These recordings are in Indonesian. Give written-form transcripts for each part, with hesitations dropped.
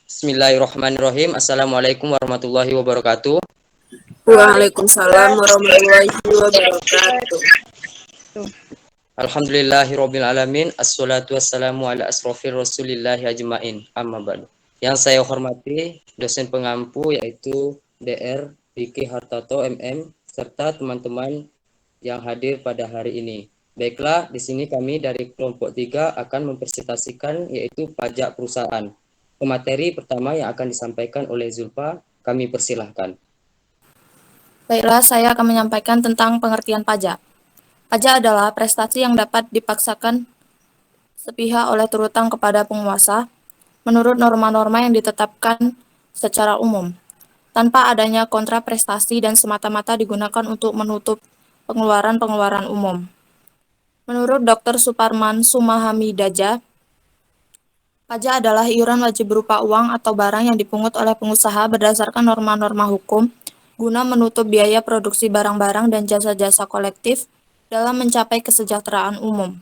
Bismillahirrahmanirrahim. Assalamualaikum warahmatullahi wabarakatuh. Waalaikumsalam warahmatullahi wabarakatuh. Alhamdulillahirabbil alamin. Assalatu wassalamu ala asrofir rasulillahi ajmain. Amma ba'du. Yang saya hormati dosen pengampu yaitu Dr. Vicky Hartato MM serta teman-teman yang hadir pada hari ini. Baiklah, di sini kami dari kelompok 3 akan mempresentasikan yaitu pajak perusahaan. Pemateri pertama yang akan disampaikan oleh Zulfa, kami persilahkan. Baiklah, saya akan menyampaikan tentang pengertian pajak. Pajak adalah prestasi yang dapat dipaksakan sepihak oleh terutang kepada penguasa menurut norma-norma yang ditetapkan secara umum, tanpa adanya kontraprestasi dan semata-mata digunakan untuk menutup pengeluaran-pengeluaran umum. Menurut Dr. Suparman Sumahamidaja, pajak adalah iuran wajib berupa uang atau barang yang dipungut oleh pengusaha berdasarkan norma-norma hukum guna menutup biaya produksi barang-barang dan jasa-jasa kolektif dalam mencapai kesejahteraan umum.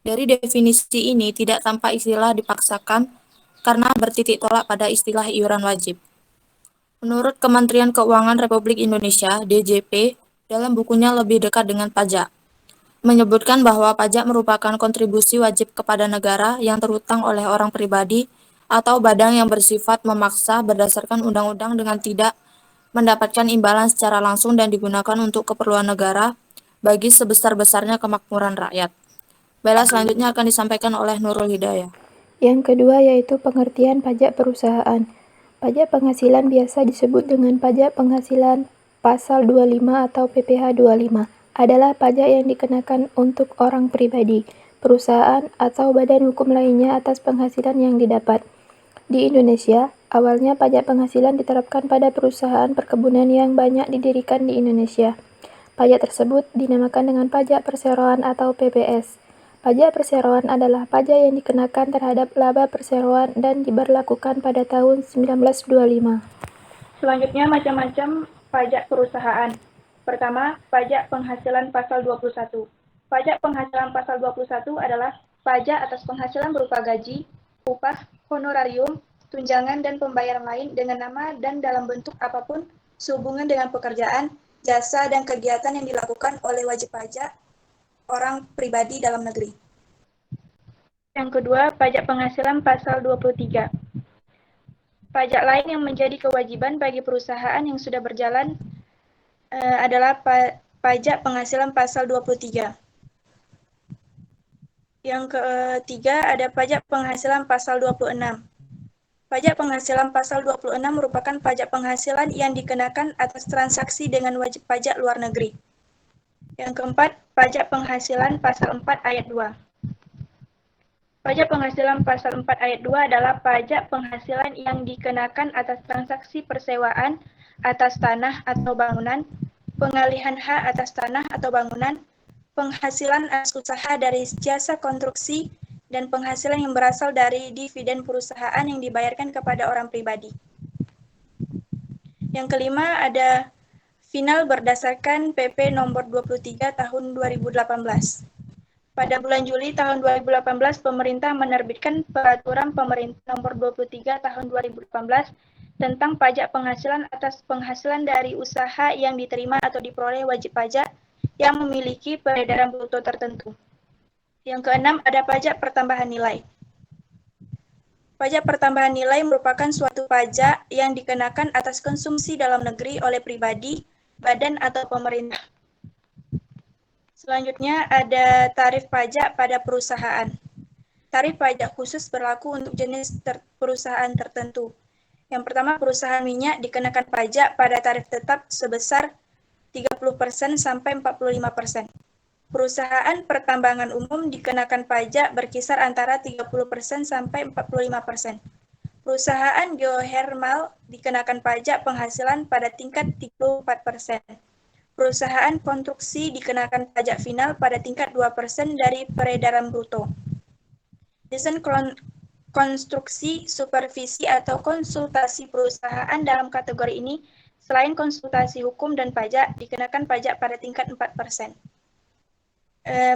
Dari definisi ini tidak tampak istilah dipaksakan karena bertitik tolak pada istilah iuran wajib. Menurut Kementerian Keuangan Republik Indonesia, DJP, dalam bukunya Lebih Dekat dengan Pajak, menyebutkan bahwa pajak merupakan kontribusi wajib kepada negara yang terutang oleh orang pribadi atau badan yang bersifat memaksa berdasarkan undang-undang dengan tidak mendapatkan imbalan secara langsung dan digunakan untuk keperluan negara bagi sebesar-besarnya kemakmuran rakyat. Baiklah, selanjutnya akan disampaikan oleh Nurul Hidayah. Yang kedua yaitu pengertian pajak perusahaan. Pajak penghasilan biasa disebut dengan pajak penghasilan pasal 25 atau PPh 25 adalah pajak yang dikenakan untuk orang pribadi, perusahaan, atau badan hukum lainnya atas penghasilan yang didapat. Di Indonesia, awalnya pajak penghasilan diterapkan pada perusahaan perkebunan yang banyak didirikan di Indonesia. Pajak tersebut dinamakan dengan pajak perseroan atau PPS. Pajak perseroan adalah pajak yang dikenakan terhadap laba perseroan dan diberlakukan pada tahun 1925. Selanjutnya macam-macam pajak perusahaan. Pertama, pajak penghasilan pasal 21. Pajak penghasilan pasal 21 adalah pajak atas penghasilan berupa gaji, upah, honorarium, tunjangan, dan pembayaran lain dengan nama dan dalam bentuk apapun sehubungan dengan pekerjaan, jasa, dan kegiatan yang dilakukan oleh wajib pajak orang pribadi dalam negeri. Yang kedua, pajak penghasilan pasal 23. Pajak lain yang menjadi kewajiban bagi perusahaan yang sudah berjalan adalah pajak penghasilan pasal 23. Yang ketiga ada pajak penghasilan pasal 26. Pajak penghasilan pasal 26 merupakan pajak penghasilan yang dikenakan atas transaksi dengan wajib pajak luar negeri. Yang keempat, pajak penghasilan pasal 4 ayat 2. Pajak penghasilan pasal 4 ayat 2 adalah pajak penghasilan yang dikenakan atas transaksi persewaan atas tanah atau bangunan, pengalihan hak atas tanah atau bangunan, penghasilan atas usaha dari jasa konstruksi, dan penghasilan yang berasal dari dividen perusahaan yang dibayarkan kepada orang pribadi. Yang kelima ada final berdasarkan PP nomor 23 tahun 2018. Pada bulan Juli tahun 2018, pemerintah menerbitkan peraturan pemerintah nomor 23 tahun 2018 tentang pajak penghasilan atas penghasilan dari usaha yang diterima atau diperoleh wajib pajak yang memiliki peredaran bruto tertentu. Yang keenam ada pajak pertambahan nilai. Pajak pertambahan nilai merupakan suatu pajak yang dikenakan atas konsumsi dalam negeri oleh pribadi, badan, atau pemerintah. Selanjutnya ada tarif pajak pada perusahaan. Tarif pajak khusus berlaku untuk jenis perusahaan tertentu. Yang pertama, perusahaan minyak dikenakan pajak pada tarif tetap sebesar 30% sampai 45%. Perusahaan pertambangan umum dikenakan pajak berkisar antara 30% sampai 45%. Perusahaan geotermal dikenakan pajak penghasilan pada tingkat 34%. Perusahaan konstruksi dikenakan pajak final pada tingkat 2% dari peredaran bruto. Desain konstruksi, supervisi, atau konsultasi perusahaan dalam kategori ini, selain konsultasi hukum dan pajak, dikenakan pajak pada tingkat 4%.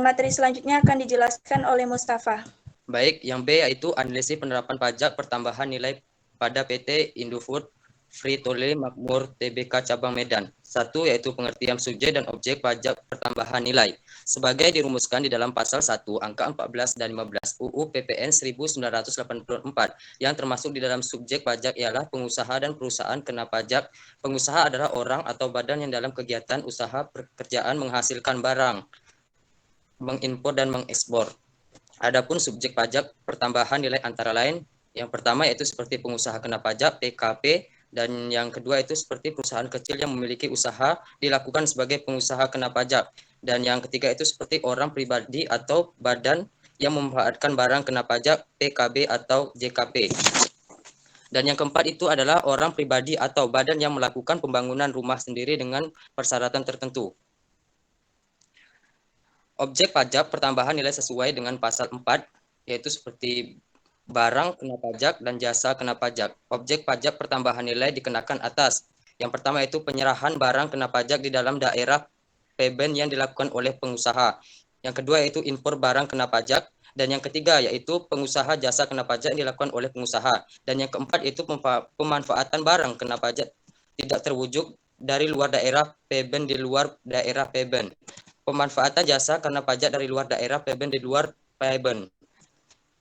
Materi selanjutnya akan dijelaskan oleh Mustafa. Baik, yang B yaitu analisis penerapan pajak pertambahan nilai pada PT Indofood Free-Tole Makmur Tbk Cabang Medan. 1 yaitu pengertian subjek dan objek pajak pertambahan nilai. Sebagai dirumuskan di dalam pasal 1 angka 14 dan 15 UU PPN 1984 yang termasuk di dalam subjek pajak ialah pengusaha dan perusahaan kena pajak. Pengusaha adalah orang atau badan yang dalam kegiatan usaha pekerjaan menghasilkan barang, mengimpor dan mengekspor. Adapun subjek pajak pertambahan nilai antara lain yang pertama yaitu seperti pengusaha kena pajak PKP, dan yang kedua itu seperti perusahaan kecil yang memiliki usaha dilakukan sebagai pengusaha kena pajak, dan yang ketiga itu seperti orang pribadi atau badan yang memanfaatkan barang kena pajak PKB atau JKP. Dan yang keempat itu adalah orang pribadi atau badan yang melakukan pembangunan rumah sendiri dengan persyaratan tertentu. Objek pajak pertambahan nilai sesuai dengan pasal 4 yaitu seperti barang kena pajak dan jasa kena pajak. Objek pajak pertambahan nilai dikenakan atas. Yang pertama yaitu penyerahan barang kena pajak di dalam daerah PBN yang dilakukan oleh pengusaha. Yang kedua yaitu impor barang kena pajak. Dan yang ketiga yaitu pengusaha jasa kena pajak yang dilakukan oleh pengusaha. Dan yang keempat yaitu pemanfaatan barang kena pajak tidak terwujud dari luar daerah PBN di luar daerah PBN. Pemanfaatan jasa karena pajak dari luar daerah PBN di luar PBN.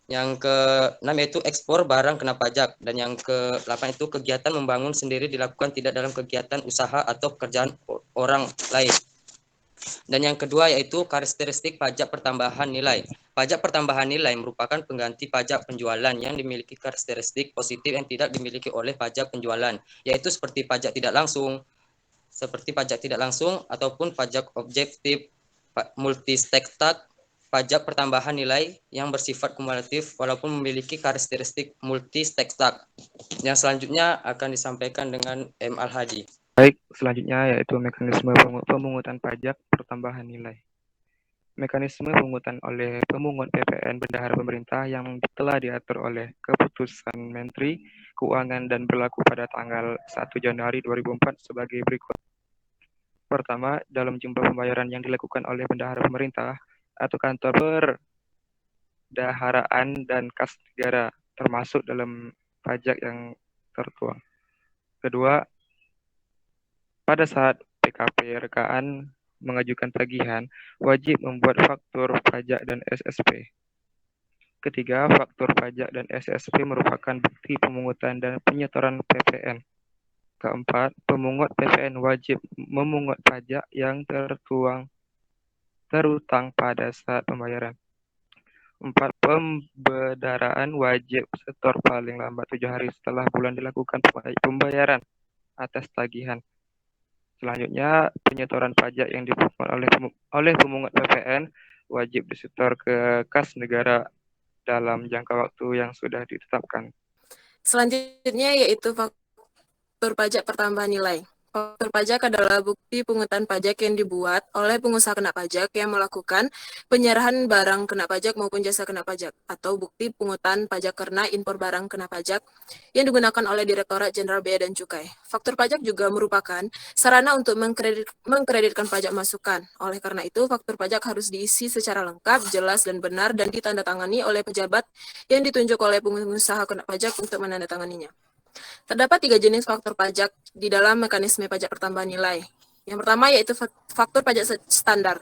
Yang ke-6 yaitu ekspor barang kena pajak, dan yang ke-8 itu kegiatan membangun sendiri dilakukan tidak dalam kegiatan usaha atau pekerjaan orang lain. Dan yang kedua yaitu karakteristik pajak pertambahan nilai. Pajak pertambahan nilai merupakan pengganti pajak penjualan yang dimiliki karakteristik positif yang tidak dimiliki oleh pajak penjualan, yaitu seperti pajak tidak langsung, ataupun pajak objektif, multistektak, pajak pertambahan nilai yang bersifat kumulatif walaupun memiliki karakteristik multistektak. Yang selanjutnya akan disampaikan dengan M. Al-Hadi. Baik, selanjutnya yaitu mekanisme pemungutan pajak pertambahan nilai. Mekanisme pemungutan oleh pemungut PPN bendahara pemerintah yang telah diatur oleh Keputusan Menteri Keuangan dan berlaku pada tanggal 1 Januari 2004 sebagai berikut. Pertama, dalam jumlah pembayaran yang dilakukan oleh bendahara pemerintah atau kantor perbendaharaan dan kas negara, termasuk dalam pajak yang tertuang. Kedua, pada saat PKP rekaan mengajukan tagihan, wajib membuat faktur pajak dan SSP. Ketiga, faktur pajak dan SSP merupakan bukti pemungutan dan penyetoran PPN. Keempat, pemungut PPN wajib memungut pajak yang terutang pada saat pembayaran. 4. Pembedaraan wajib setor paling lambat 7 hari setelah bulan dilakukan pembayaran atas tagihan. Selanjutnya, penyetoran pajak yang dipungut oleh pemungut PPN wajib disetor ke kas negara dalam jangka waktu yang sudah ditetapkan. Selanjutnya yaitu faktur pajak pertambahan nilai. Faktur pajak adalah bukti pungutan pajak yang dibuat oleh pengusaha kena pajak yang melakukan penyerahan barang kena pajak maupun jasa kena pajak, atau bukti pungutan pajak karena impor barang kena pajak yang digunakan oleh Direktorat Jenderal Bea dan Cukai. Faktur pajak juga merupakan sarana untuk mengkreditkan pajak masukan. Oleh karena itu, faktur pajak harus diisi secara lengkap, jelas, dan benar, dan ditandatangani oleh pejabat yang ditunjuk oleh pengusaha kena pajak untuk menandatanganinya. Terdapat 3 jenis faktur pajak di dalam mekanisme pajak pertambahan nilai. Yang pertama yaitu faktur pajak standar,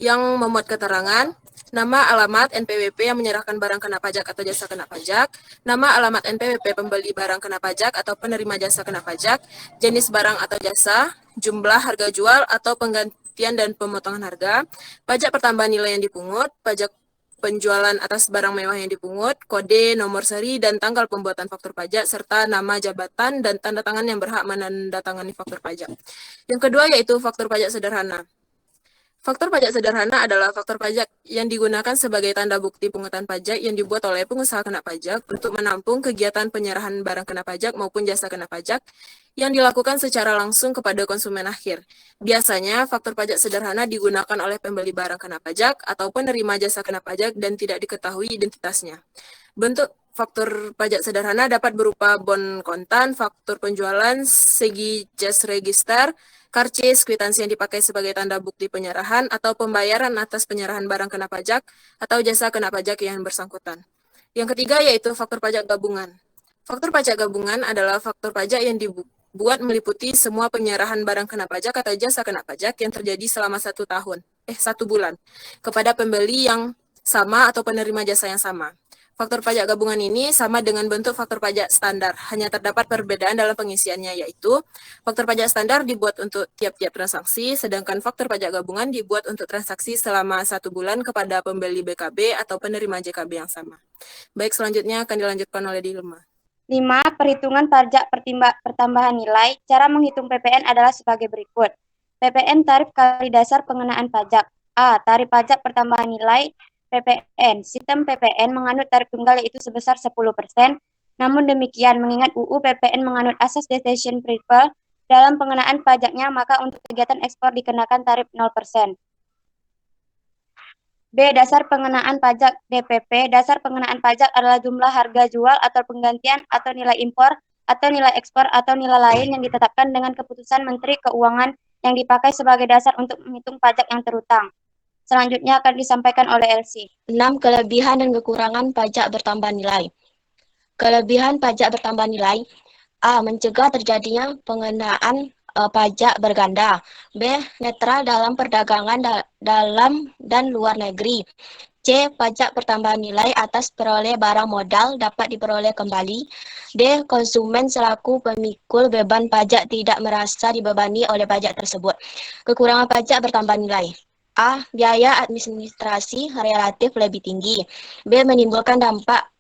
yang memuat keterangan nama, alamat, NPWP yang menyerahkan barang kena pajak atau jasa kena pajak, nama, alamat, NPWP pembeli barang kena pajak atau penerima jasa kena pajak, jenis barang atau jasa, jumlah harga jual atau penggantian dan pemotongan harga, pajak pertambahan nilai yang dipungut, pajak penjualan atas barang mewah yang dipungut, kode, nomor seri, dan tanggal pembuatan faktur pajak, serta nama jabatan dan tanda tangan yang berhak menandatangani faktur pajak. Yang kedua yaitu faktur pajak sederhana. Faktur pajak sederhana adalah faktur pajak yang digunakan sebagai tanda bukti pungutan pajak yang dibuat oleh pengusaha kena pajak untuk menampung kegiatan penyerahan barang kena pajak maupun jasa kena pajak yang dilakukan secara langsung kepada konsumen akhir. Biasanya, faktur pajak sederhana digunakan oleh pembeli barang kena pajak atau penerima jasa kena pajak dan tidak diketahui identitasnya. Bentuk faktur pajak sederhana dapat berupa bon kontan, faktur penjualan, segi jas register, karcis, kwitansi yang dipakai sebagai tanda bukti penyerahan atau pembayaran atas penyerahan barang kena pajak atau jasa kena pajak yang bersangkutan. Yang ketiga yaitu faktur pajak gabungan. Faktur pajak gabungan adalah faktur pajak yang dibuat meliputi semua penyerahan barang kena pajak atau jasa kena pajak yang terjadi selama 1 bulan kepada pembeli yang sama atau penerima jasa yang sama. Faktur pajak gabungan ini sama dengan bentuk faktur pajak standar, hanya terdapat perbedaan dalam pengisiannya, yaitu faktur pajak standar dibuat untuk tiap-tiap transaksi, sedangkan faktur pajak gabungan dibuat untuk transaksi selama 1 bulan kepada pembeli BKB atau penerima JKB yang sama. Baik, selanjutnya akan dilanjutkan oleh Dilma. 5. Perhitungan pajak pertambahan nilai. Cara menghitung PPN adalah sebagai berikut. PPN tarif kali dasar pengenaan pajak. A. Tarif pajak pertambahan nilai PPN. Sistem PPN menganut tarif tunggal yaitu sebesar 10%. Namun demikian, mengingat UU PPN menganut asas decision principle dalam pengenaan pajaknya, maka untuk kegiatan ekspor dikenakan tarif 0%. B. Dasar pengenaan pajak DPP. Dasar pengenaan pajak adalah jumlah harga jual atau penggantian atau nilai impor atau nilai ekspor atau nilai lain yang ditetapkan dengan keputusan Menteri Keuangan yang dipakai sebagai dasar untuk menghitung pajak yang terutang. Selanjutnya akan disampaikan oleh Elsie. 6. Kelebihan dan kekurangan pajak bertambah nilai. Kelebihan pajak bertambah nilai. A. Mencegah terjadinya pengenaan pajak berganda. B. Netral dalam perdagangan dalam dan luar negeri. C. Pajak pertambahan nilai atas peroleh barang modal dapat diperoleh kembali. D. Konsumen selaku pemikul beban pajak tidak merasa dibebani oleh pajak tersebut. Kekurangan pajak bertambah nilai. A. Biaya administrasi relatif lebih tinggi. B. Menimbulkan dampak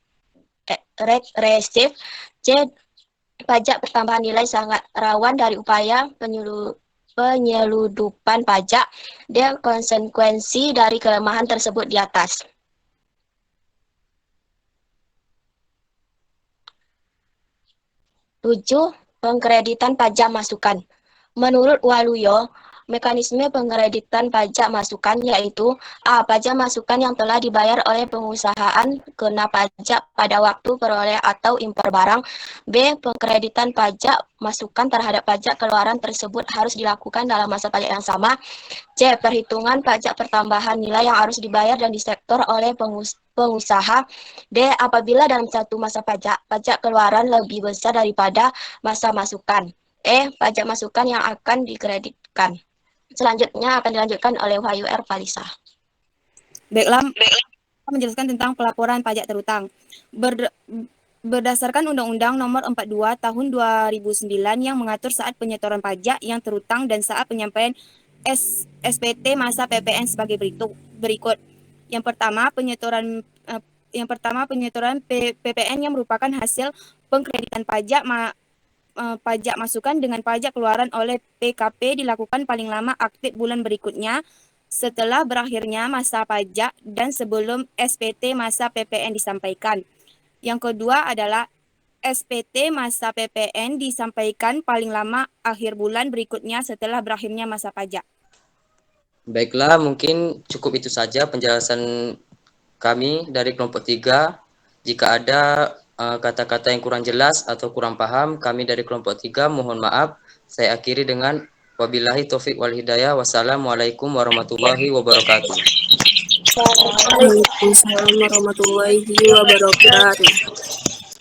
regresif. C. Pajak pertambahan nilai sangat rawan dari upaya penyeludupan pajak. D. Konsekuensi dari kelemahan tersebut di atas. Tujuh. Pengkreditan pajak masukan. Menurut Waluyo, mekanisme pengkreditan pajak masukan yaitu A. Pajak masukan yang telah dibayar oleh pengusahaan kena pajak pada waktu peroleh atau impor barang. B. Pengkreditan pajak masukan terhadap pajak keluaran tersebut harus dilakukan dalam masa pajak yang sama. C. Perhitungan pajak pertambahan nilai yang harus dibayar dan disetor oleh pengusaha. D. Apabila dalam satu masa pajak keluaran lebih besar daripada masa masukan. E. Pajak masukan yang akan dikreditkan. Selanjutnya akan dilanjutkan oleh Wahyu R. Palisa. Baiklah, menjelaskan tentang pelaporan pajak terutang. Berdasarkan Undang-Undang Nomor 42 Tahun 2009 yang mengatur saat penyetoran pajak yang terutang dan saat penyampaian SPT masa PPN sebagai berikut. Yang pertama, penyetoran PPN yang merupakan hasil pengkreditan pajak masukan dengan pajak keluaran oleh PKP dilakukan paling lama aktif bulan berikutnya setelah berakhirnya masa pajak dan sebelum SPT masa PPN disampaikan. Yang kedua adalah SPT masa PPN disampaikan paling lama akhir bulan berikutnya setelah berakhirnya masa pajak. Baiklah, mungkin cukup itu saja penjelasan kami dari kelompok 3. Jika ada kata-kata yang kurang jelas atau kurang paham, kami dari kelompok 3 mohon maaf. Saya akhiri dengan wabillahi taufik wal hidayah. Wassalamualaikum warahmatullahi wabarakatuh. Waalaikumsalam warahmatullahi wabarakatuh.